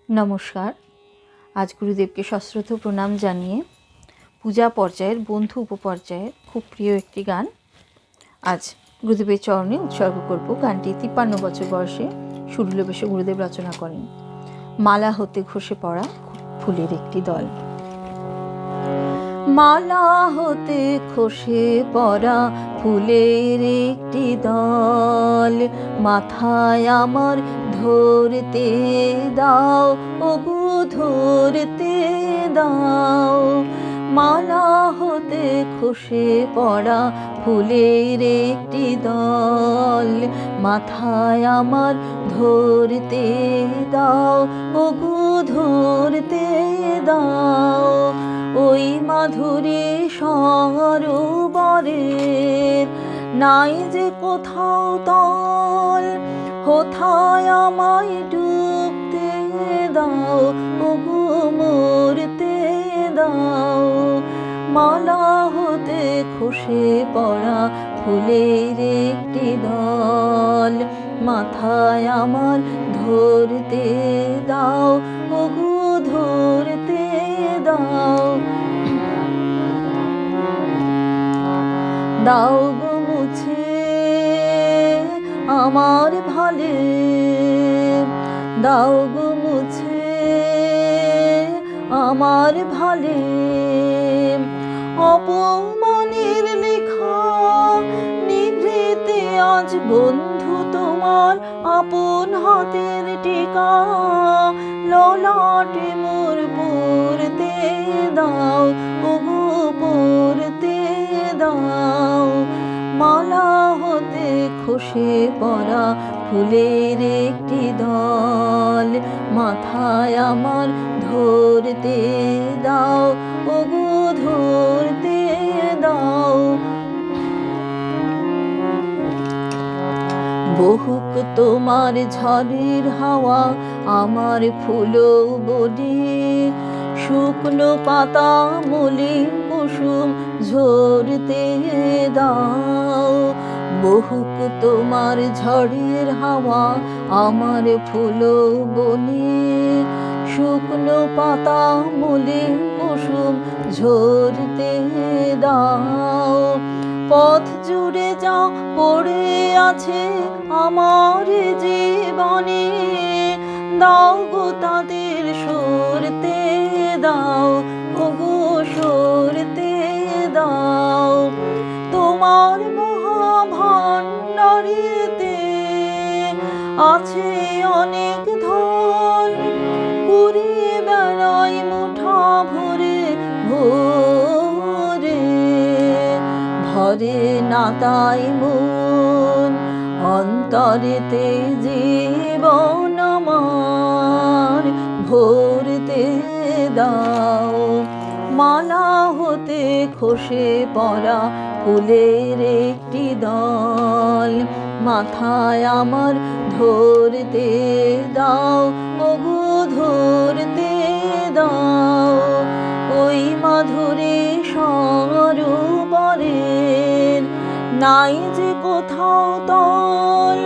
নমস্কার। আজ গুরুদেবকে সশ্রদ্ধ প্রণাম জানিয়ে পূজা পর্যায়ের বন্ধু উপপর্যায়ের খুব প্রিয় একটি গান আজ গুরুদেবের চরণে উৎসর্গ করব। গানটি 53 বছর বয়সে সুরুল বেশে গুরুদেব রচনা করেন। মালা হতে খসে পড়া ফুলের একটি দল। মালা হতে খসে পড়া ফুলের একটি দল, মাথায় আমার ধরতে দাও ওগো ধরতে দাও। মালা হতে খসে পড়া ফুলের একটি দল, মাথায় আমার ধরতে দাও ওগো ধরতে দাও। ওই মাধুরী সরোবরের নাই যে কোথাও তল, কোথায় আমায় ডুবতে দাও ওগো মরতে দাও। মালা হতে খসে পড়া ফুলের একটি দল, মাথায় আমার ধরতে দাও ওগো ধরতে দাও। দাও গো মুছে আমার ভালে, দাও গো মুছে আমার ভালে। অপমানের লেখা নিভৃতে আজ বন্ধু তোমার আপন হাতের টিকা, ললাটে মোর পড়তে দাও ওগো পড়তে দাও। মালা হতে খসে পড়া ফুলের একটি দল, মাথায় আমার ধরতে দাও ওগো ধরতে দাও। বহুক তোমার ঝড়ের হাওয়া আমার ফুলো বনে, শুকনো পাতা মলিন কুসুম ঝরতে দাও। বহুক তোমার ঝড়ের হাওয়া আমার ফুলো বনে, শুকনো পাতা মলিন কুসুম ঝরতে দাও। পথ জুড়ে যা পড়ে আছে আমার জীবনে, দাও গো তাদের সরতে দাও ওগো সরতে দাও। তোমার মহাভাণ্ডারেতে আছে অনেক ধন, কুড়িয়ে বেড়াই মুঠা ভরে ভরে। ভরে না তাই মন অন্তরেতে জীবন আমার ভরতে দাও। মালা হতে খসে পড়া ফুলের একটি দল, মাথায় আমার ধরতে দাও ওগো ধরতে দাও। ওই মাধুরী সরোবরের নাই যে কোথাও তল,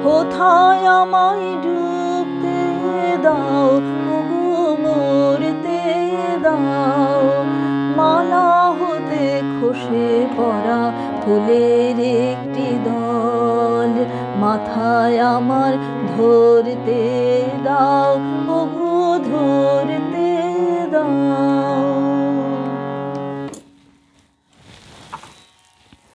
কোথায় আমায় ডুবতে দাও ওগো মরতে দাও। মালা হতে খসে পড়া ফুলের একটি দল, মাথায় আমার ধরতে দাও।